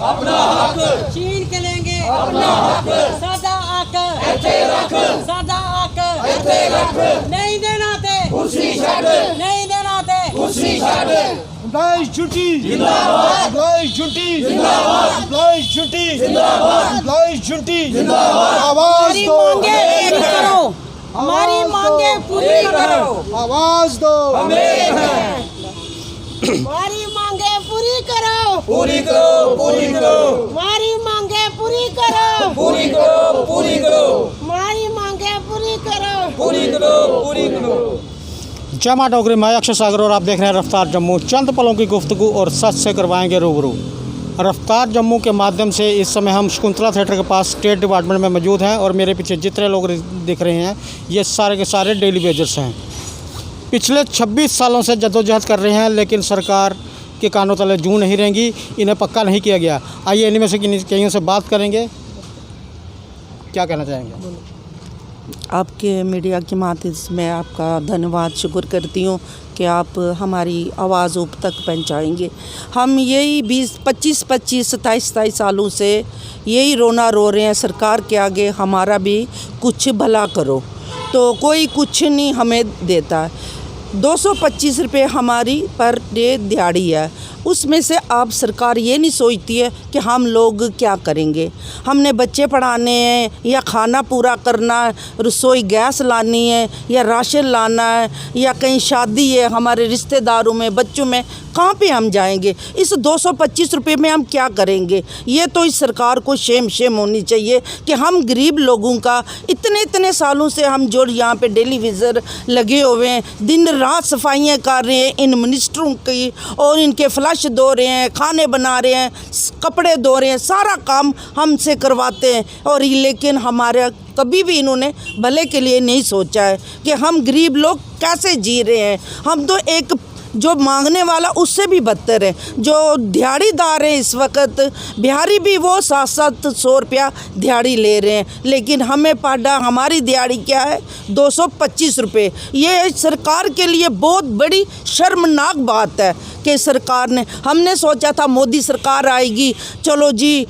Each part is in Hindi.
अपना हक, छीन के लेंगे अपना हक, सादा हक, ਇੱਥੇ ਰੱਖ, सादा हक, ਇੱਥੇ ਰੱਖ, नहीं देना ते ਕੁਰਸੀ ਛੱਡ, नहीं देना ते ਕੁਰਸੀ ਛੱਡ, एम्प्लॉइज छुट्टी जिंदाबाद, एम्प्लॉइज छुट्टी जिंदाबाद, एम्प्लॉइज छुट्टी जिंदाबाद, एम्प्लॉइज छुट्टी जिंदाबाद, आवाज हमारी दो मांगे पूरी करो, हमारी मांगे पूरी करो, आवाज दो हमें है, हमारी मांगे पूरी करो, पूरी करो, पूरी करो, हमारी मांगे पूरी करो, पूरी करो, पूरी करो, हमारी मांगे पूरी करो, पूरी करो, पूरी करो। जय मां डोगरी, मैं अक्षय सागर और आप देख रहे हैं रफ्तार जम्मू। चंद पलों की गुफ्तगू और सच से करवाएंगे रूबरू। रफ्तार जम्मू के माध्यम से इस समय हम शकुंतला थिएटर के पास स्टेट डिपार्टमेंट में मौजूद हैं और मेरे पीछे जितने लोग दिख रहे हैं ये सारे के सारे डेली वेजर्स हैं। पिछले 26 सालों से जद्दोजहद कर रहे हैं लेकिन सरकार के कानों तले जूं नहीं रहेंगी, इन्हें पक्का नहीं किया गया। आइए इनमें से कईयों से बात करेंगे। क्या कहना चाहेंगे? आपके मीडिया के माध्यम से मैं आपका धन्यवाद शुक्र करती हूँ कि आप हमारी आवाज़ ऊपर तक पहुँचाएंगे। हम यही 25 27 सालों से यही रोना रो रहे हैं सरकार के आगे, हमारा भी कुछ भला करो। तो कोई कुछ नहीं हमें देता। 225 रुपये हमारी पर डे दिहाड़ी है, उसमें से आप सरकार ये नहीं सोचती है कि हम लोग क्या करेंगे। हमने बच्चे पढ़ाने हैं या खाना पूरा करना है, रसोई गैस लानी है या राशन लाना है या कहीं शादी है हमारे रिश्तेदारों में, बच्चों में, कहाँ पे हम जाएंगे? इस 225 रुपये में हम क्या करेंगे? ये तो इस सरकार को शेम होनी चाहिए कि हम गरीब लोगों का इतने सालों से हम जो यहाँ पे डेली विज़र लगे हुए हैं, दिन रात सफाइयाँ कर रहे हैं इन मिनिस्टरों की, और इनके फ्लश धो रहे हैं, खाने बना रहे हैं, कपड़े धो रहे हैं, सारा काम हमसे करवाते हैं। और लेकिन हमारे कभी भी इन्होंने भले के लिए नहीं सोचा है कि हम गरीब लोग कैसे जी रहे हैं। हम तो एक जो मांगने वाला उससे भी बदतर है, जो दिहाड़ीदार है इस वक्त बिहारी भी वो 700 रुपया दिहाड़ी ले रहे हैं, लेकिन हमें पाडा हमारी दिहाड़ी क्या है 225 रुपये। ये सरकार के लिए बहुत बड़ी शर्मनाक बात है कि सरकार ने, हमने सोचा था मोदी सरकार आएगी, चलो जी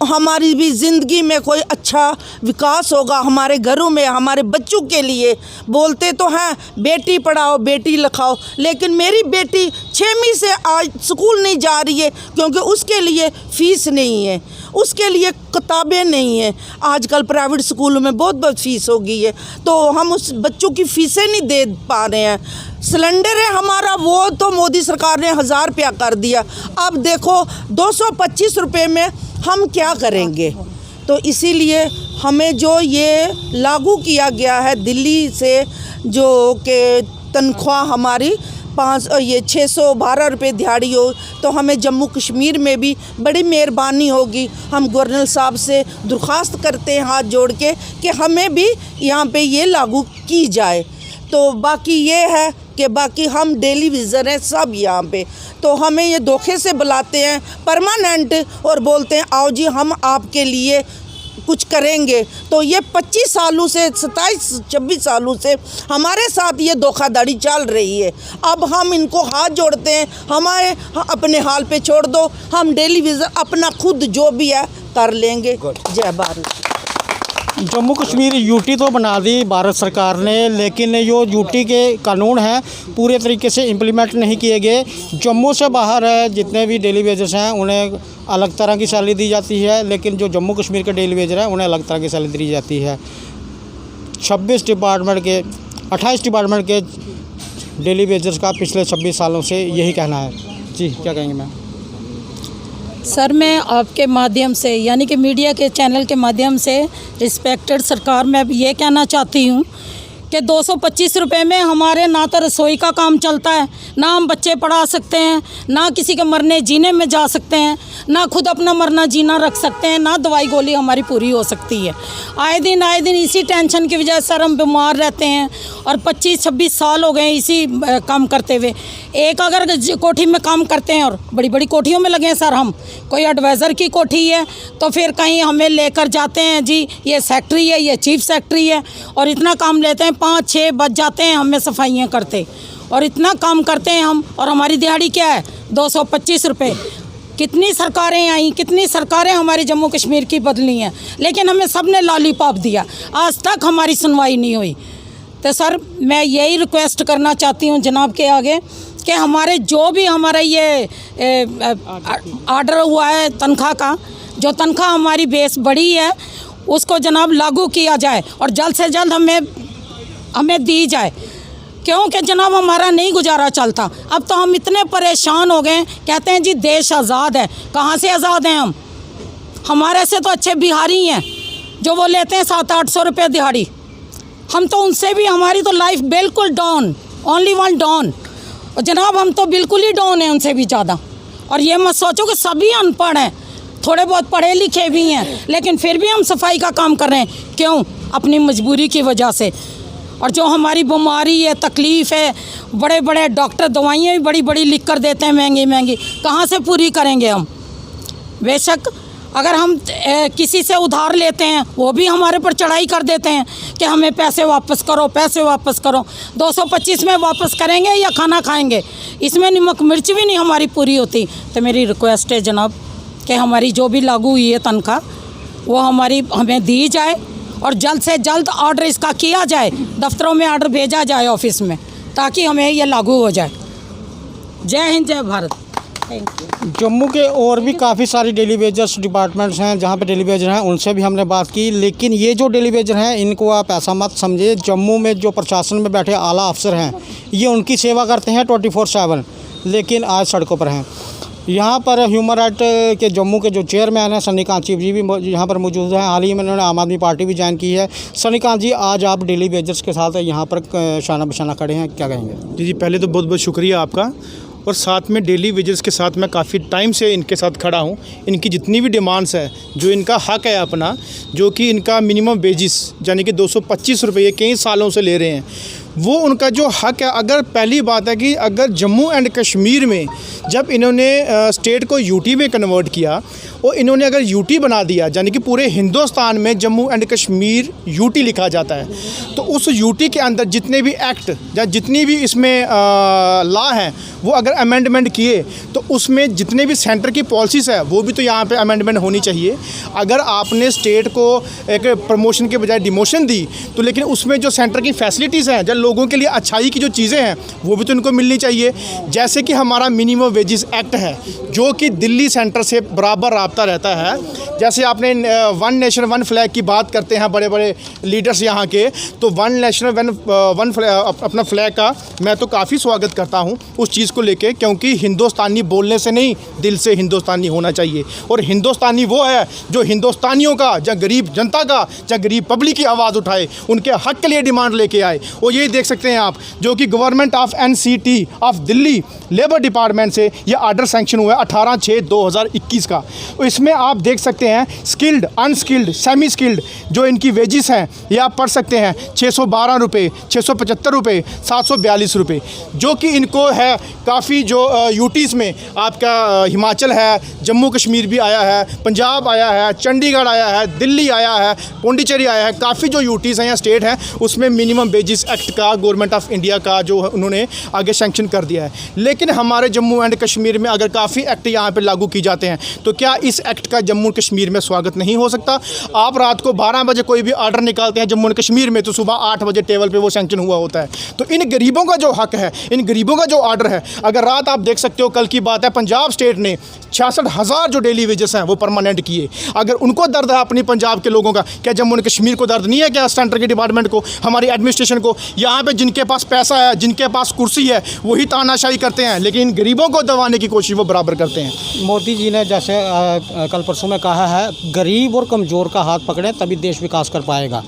हमारी भी ज़िंदगी में कोई अच्छा विकास होगा, हमारे घरों में हमारे बच्चों के लिए। बोलते तो हैं बेटी पढ़ाओ बेटी लिखाओ, लेकिन मेरी बेटी 6वीं से आज स्कूल नहीं जा रही है क्योंकि उसके लिए फ़ीस नहीं है, उसके लिए किताबें नहीं हैं। आजकल प्राइवेट स्कूलों में बहुत फ़ीस हो गई है, तो हम उस बच्चों की फ़ीसें नहीं दे पा रहे हैं। सिलेंडर है हमारा, वो तो मोदी सरकार ने 1000 रुपया कर दिया। अब देखो 225 रुपये में हम क्या करेंगे? तो इसीलिए हमें जो ये लागू किया गया है दिल्ली से, जो कि तनख्वाह हमारी 612 रुपये दिहाड़ी हो, तो हमें जम्मू कश्मीर में भी बड़ी मेहरबानी होगी। हम गवर्नर साहब से दरख्वास्त करते हैं हाथ जोड़ के कि हमें भी यहाँ पे ये लागू की जाए। तो बाकी ये है कि बाकी हम डेली विज़र हैं सब यहाँ पे, तो हमें ये धोखे से बुलाते हैं परमानेंट और बोलते हैं आओ जी हम आपके लिए कुछ करेंगे। तो ये 25 सालों से 26 सालों से हमारे साथ ये धोखाधड़ी चल रही है। अब हम इनको हाथ जोड़ते हैं, हमारे अपने हाल पे छोड़ दो, हम डेली विज़र अपना खुद जो भी है कर लेंगे। जय भारत। जम्मू कश्मीर यूटी तो बना दी भारत सरकार ने, लेकिन जो यूटी के कानून हैं पूरे तरीके से इम्प्लीमेंट नहीं किए गए। जम्मू से बाहर है जितने भी डेली वेजर्स हैं उन्हें अलग तरह की सैलरी दी जाती है, लेकिन जो जम्मू कश्मीर के डेली वेजर हैं उन्हें अलग तरह की सैलरी दी जाती है। 28 डिपार्टमेंट के डेली वेजर्स का पिछले 26 सालों से यही कहना है। जी क्या कहेंगे मैम? सर मैं आपके माध्यम से यानी कि मीडिया के चैनल के माध्यम से रिस्पेक्टेड सरकार में ये कहना चाहती हूँ कि 225 रुपये में हमारे ना तो रसोई का काम चलता है, ना हम बच्चे पढ़ा सकते हैं, ना किसी के मरने जीने में जा सकते हैं, ना खुद अपना मरना जीना रख सकते हैं, ना दवाई गोली हमारी पूरी हो सकती है। आए दिन इसी टेंशन की वजह से सर हम बीमार रहते हैं और 25-26 साल हो गए इसी काम करते हुए। एक अगर कोठी में काम करते हैं और बड़ी बड़ी कोठियों में लगे हैं सर, हम कोई एडवाइज़र की कोठी है तो फिर कहीं हमें लेकर जाते हैं जी ये सेक्रेटरी है, ये चीफ सेक्रेटरी है, और इतना काम लेते हैं 5-6 बज जाते हैं हमें सफाइयाँ करते, और इतना काम करते हैं हम, और हमारी दिहाड़ी क्या है 225 रुपये। कितनी सरकारें आई, कितनी सरकारें हमारे जम्मू कश्मीर की बदली हैं, लेकिन हमें सब ने लॉलीपॉप दिया, आज तक हमारी सुनवाई नहीं हुई। तो सर मैं यही रिक्वेस्ट करना चाहती हूँ जनाब के आगे कि हमारे जो भी हमारा ये ऑर्डर हुआ है तनख्वाह का, जो तनख्वाह हमारी बेस बढ़ी है उसको जनाब लागू किया जाए और जल्द से जल्द हमें दी जाए, क्योंकि जनाब हमारा नहीं गुजारा चलता। अब तो हम इतने परेशान हो गए, कहते हैं जी देश आज़ाद है, कहाँ से आज़ाद हैं हम? हमारे से तो अच्छे बिहारी हैं जो वो लेते हैं 700-800 रुपये दिहाड़ी, हम तो उनसे भी, हमारी तो लाइफ बिल्कुल डाउन, ओनली वन डाउन। और जनाब हम तो बिल्कुल ही डाउन हैं उनसे भी ज़्यादा। और ये मत सोचो कि सभी अनपढ़ हैं, थोड़े बहुत पढ़े लिखे भी हैं, लेकिन फिर भी हम सफाई का काम कर रहे हैं। क्यों? अपनी मजबूरी की वजह से। और जो हमारी बीमारी है, तकलीफ़ है, बड़े बड़े डॉक्टर दवाइयाँ भी बड़ी बड़ी लिख कर देते हैं महंगी महंगी, कहाँ से पूरी करेंगे हम? बेशक अगर हम किसी से उधार लेते हैं वो भी हमारे पर चढ़ाई कर देते हैं कि हमें पैसे वापस करो, पैसे वापस करो। 225 में वापस करेंगे या खाना खाएंगे? इसमें नमक मिर्च भी नहीं हमारी पूरी होती। तो मेरी रिक्वेस्ट है जनाब कि हमारी जो भी लागू हुई है तनख्वाह वो हमें दी जाए और जल्द से जल्द ऑर्डर इसका किया जाए, दफ्तरों में ऑर्डर भेजा जाए ऑफिस में, ताकि हमें ये लागू हो जाए। जय हिंद, जय भारत। Thank you. जम्मू के और भी काफ़ी सारी डेली वेजर्स डिपार्टमेंट्स हैं जहाँ पे डेली वेजर हैं, उनसे भी हमने बात की, लेकिन ये जो डेली वेजर हैं इनको आप ऐसा मत समझिए। जम्मू में जो प्रशासन में बैठे आला अफसर हैं ये उनकी सेवा करते हैं 24/7, लेकिन आज सड़कों पर हैं। यहाँ पर ह्यूमन राइट के जम्मू के जो चेयरमैन हैं सन्नीकांत जी भी यहाँ पर मौजूद हैं। हाल ही में उन्होंने आम आदमी पार्टी भी ज्वाइन की है। सन्नीकांत जी, आज आप डेली वेजर्स के साथ यहाँ पर शाना बशाना खड़े हैं, क्या कहेंगे? जी पहले तो बहुत बहुत शुक्रिया आपका। और साथ में डेली वेजेस के साथ मैं काफ़ी टाइम से इनके साथ खड़ा हूँ। इनकी जितनी भी डिमांड्स है, जो इनका हक है अपना, जो कि इनका मिनिमम वेजिस यानी कि 225 रुपये कई सालों से ले रहे हैं, वो उनका जो हक है। अगर पहली बात है कि अगर जम्मू एंड कश्मीर में जब इन्होंने स्टेट को यूटी में कन्वर्ट किया और इन्होंने अगर यूटी बना दिया, यानी कि पूरे हिंदुस्तान में जम्मू एंड कश्मीर यूटी लिखा जाता है, तो उस यूटी के अंदर जितने भी एक्ट या जितनी भी इसमें लॉ हैं वो अगर अमेंडमेंट किए तो उसमें जितने भी सेंटर की पॉलिसीज़ है वो भी तो यहाँ पे अमेंडमेंट होनी चाहिए। अगर आपने स्टेट को एक प्रमोशन के बजाय डिमोशन दी तो लेकिन उसमें जो सेंटर की फैसिलिटीज़ हैं, जो लोगों के लिए अच्छाई की जो चीज़ें हैं वो भी तो इनको मिलनी चाहिए। जैसे कि हमारा मिनिमम वेजेस एक्ट है जो कि दिल्ली सेंटर से बराबर राब्ता रहता है। जैसे आपने वन नेशन वन फ्लैग की बात करते हैं बड़े बड़े लीडर्स यहाँ के, तो वन नेशन वन अपना फ्लैग का मैं तो काफ़ी स्वागत करता हूँ उस चीज़ को लेके, क्योंकि हिंदुस्तानी बोलने से नहीं दिल से हिंदुस्तानी होना चाहिए। और हिंदुस्तानी वो है जो हिंदुस्तानियों का, या गरीब जनता का, या गरीब पब्लिक की आवाज़ उठाए, उनके हक के लिए डिमांड लेके आए। और ये देख सकते हैं आप, जो कि government of NCT of Delhi labour department से ये ऑर्डर सैंक्शन हुआ है 18/6/2021 का। तो इसमें आप देख सकते हैं स्किल्ड, अनस्किल्ड, सेमी स्किल्ड जो इनकी वेजिस हैं ये आप पढ़ सकते हैं 612 रुपये, 675 रुपये, 742 रुपये, जो कि इनको है काफ़ी जो यूटीज़ में आपका हिमाचल है, जम्मू कश्मीर भी आया है, पंजाब आया है, चंडीगढ़ आया है, दिल्ली आया है, पौंडीचेरी आया है, काफ़ी जो यूटीज़ हैं या स्टेट हैं उसमें मिनिमम वेजेस एक्ट का गवर्नमेंट ऑफ इंडिया का जो उन्होंने आगे सैंक्शन कर दिया है। लेकिन हमारे जम्मू एंड कश्मीर में अगर काफ़ी एक्ट यहाँ पर लागू की जाते हैं तो क्या इस एक्ट का जम्मू कश्मीर में स्वागत नहीं हो सकता? आप रात को 12 बजे कोई भी ऑर्डर निकालते हैं जम्मू एंड कश्मीर में तो सुबह 8 बजे टेबल पे वो सैंक्शन हुआ होता है। तो इन गरीबों का जो हक है, इन गरीबों का जो ऑर्डर है, अगर रात आप देख सकते हो, कल की बात है, पंजाब स्टेट ने 66,000 जो डेली वेजेस हैं वो परमानेंट किए। अगर उनको दर्द है अपनी पंजाब के लोगों का, क्या जम्मू एंड कश्मीर को दर्द नहीं है? क्या सेंटर के डिपार्टमेंट को, हमारी एडमिनिस्ट्रेशन को? यहाँ पे जिनके पास पैसा है, जिनके पास कुर्सी है, वही तानाशाही करते हैं, लेकिन गरीबों को दबाने की कोशिश वो बराबर करते हैं। मोदी जी ने जैसे कल परसों में कहा है, गरीब और कमज़ोर का हाथ पकड़ें तभी देश विकास कर पाएगा।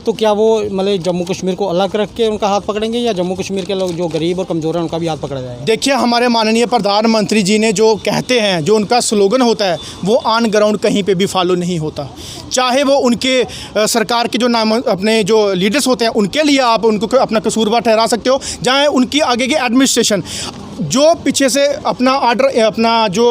तो क्या वो मतलब जम्मू कश्मीर को अलग रख के उनका हाथ पकड़ेंगे या जम्मू कश्मीर के लोग जो गरीब और कमज़ोर हैं उनका भी हाथ पकड़ा जाएगा? देखिए, हमारे माननीय प्रधानमंत्री जी ने जो कहते हैं, जो उनका स्लोगन होता है, वो ऑन ग्राउंड कहीं पे भी फॉलो नहीं होता। चाहे वो उनके सरकार के जो नाम अपने जो लीडर्स होते हैं उनके लिए आप उनको अपना कसूरवार ठहरा सकते हो, चाहे उनकी आगे की एडमिनिस्ट्रेशन। जो पीछे से अपना ऑर्डर अपना जो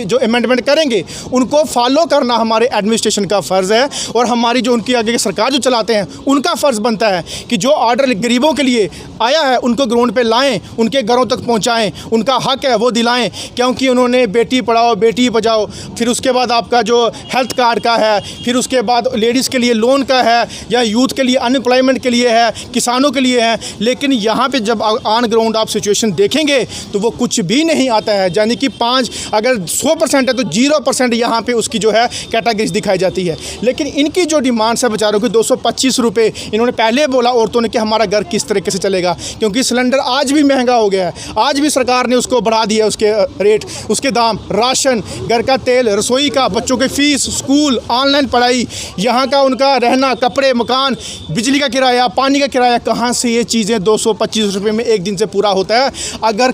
जो अमेंडमेंट करेंगे उनको फॉलो करना हमारे एडमिनिस्ट्रेशन का फ़र्ज़ है, और हमारी जो उनकी आगे की सरकार जो चलाते हैं उनका फ़र्ज़ बनता है कि जो ऑर्डर गरीबों के लिए आया है उनको ग्राउंड पे लाएं, उनके घरों तक पहुंचाएं, उनका हक है वो दिलाएं। क्योंकि उन्होंने बेटी पढ़ाओ बेटी बचाओ, फिर उसके बाद आपका जो हेल्थ कार्ड का है, फिर उसके बाद लेडीज़ के लिए लोन का है, या यूथ के लिए अनएम्प्लॉयमेंट के लिए है, किसानों के लिए है। लेकिन यहाँ पे जब ऑन ग्राउंड आप सिचुएशन देखेंगे तो वो कुछ भी नहीं आता है। यानी कि 5 अगर 100% है तो 0% यहाँ पे उसकी जो है कैटेगरीज दिखाई जाती है। लेकिन इनकी जो डिमांड्स है बेचारों की 225 रुपये, इन्होंने पहले बोला औरतों ने कि हमारा घर किस तरीके से चलेगा, क्योंकि सिलेंडर आज भी महंगा हो गया है, आज भी सरकार ने उसको बढ़ा दिया उसके रेट, उसके दाम, राशन, घर का तेल, रसोई का, बच्चों के फ़ीस, स्कूल, ऑनलाइन पढ़ाई, यहाँ का उनका रहना, कपड़े, मकान, बिजली का किराया, पानी का किराया, कहाँ से ये चीज़ें 225 रुपये में एक दिन से पूरा होता है। अगर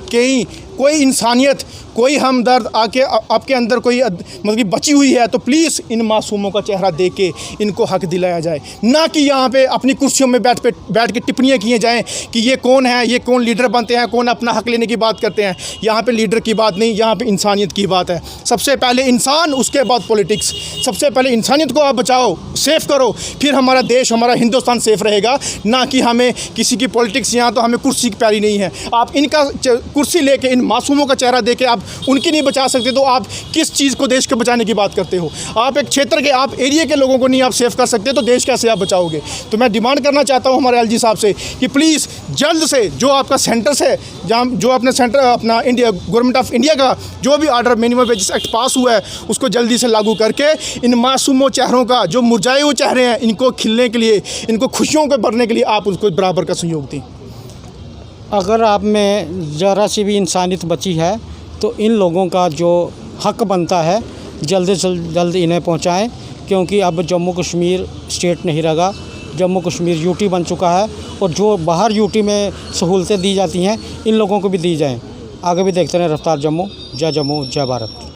कोई इंसानियत, कोई हमदर्द आके आपके अंदर कोई मतलब कि बची हुई है तो प्लीज़ इन मासूमों का चेहरा देख के इनको हक दिलाया जाए, ना कि यहाँ पे अपनी कुर्सियों में बैठ के टिप्पणियाँ किए जाएं कि ये कौन है, ये कौन लीडर बनते हैं, कौन अपना हक लेने की बात करते हैं। यहाँ पे लीडर की बात नहीं, यहाँ पे इंसानियत की बात है। सबसे पहले इंसान, उसके बाद पॉलिटिक्स। सबसे पहले इंसानियत को आप बचाओ, सेफ़ करो, फिर हमारा देश, हमारा हिंदुस्तान सेफ़ रहेगा। ना कि हमें किसी की पॉलिटिक्स, यहाँ तो हमें कुर्सी की प्यारी नहीं है। आप इनका कुर्सी लेके इन मासूमों का चेहरा देके आप उनकी नहीं बचा सकते तो आप किस चीज़ को देश के बचाने की बात करते हो? आप एक क्षेत्र के, आप एरिया के लोगों को नहीं आप सेव कर सकते तो देश कैसे आप बचाओगे? तो मैं डिमांड करना चाहता हूँ हमारे एलजी साहब से कि प्लीज़ जल्द से जो आपका सेंटर्स है, जहाँ जो अपने सेंटर अपना इंडिया गवर्नमेंट ऑफ इंडिया का जो भी ऑर्डर मिनिमम वेजेस एक्ट पास हुआ है उसको जल्दी से लागू करके इन मासूमों चेहरों का, जो मुरझाए हुए चेहरे हैं, इनको खिलने के लिए, इनको खुशियों को भरने के लिए आप उसको बराबर का सहयोग दें। अगर आप में ज़रा सी भी इंसानियत बची है तो इन लोगों का जो हक बनता है जल्द से जल्द इन्हें पहुंचाएं, क्योंकि अब जम्मू कश्मीर स्टेट नहीं रहा, जम्मू कश्मीर यूटी बन चुका है। और जो बाहर यूटी में सहूलतें दी जाती हैं इन लोगों को भी दी जाएं। आगे भी देखते रहें रफ्तार जम्मू। जय जम्मू, जय भारत।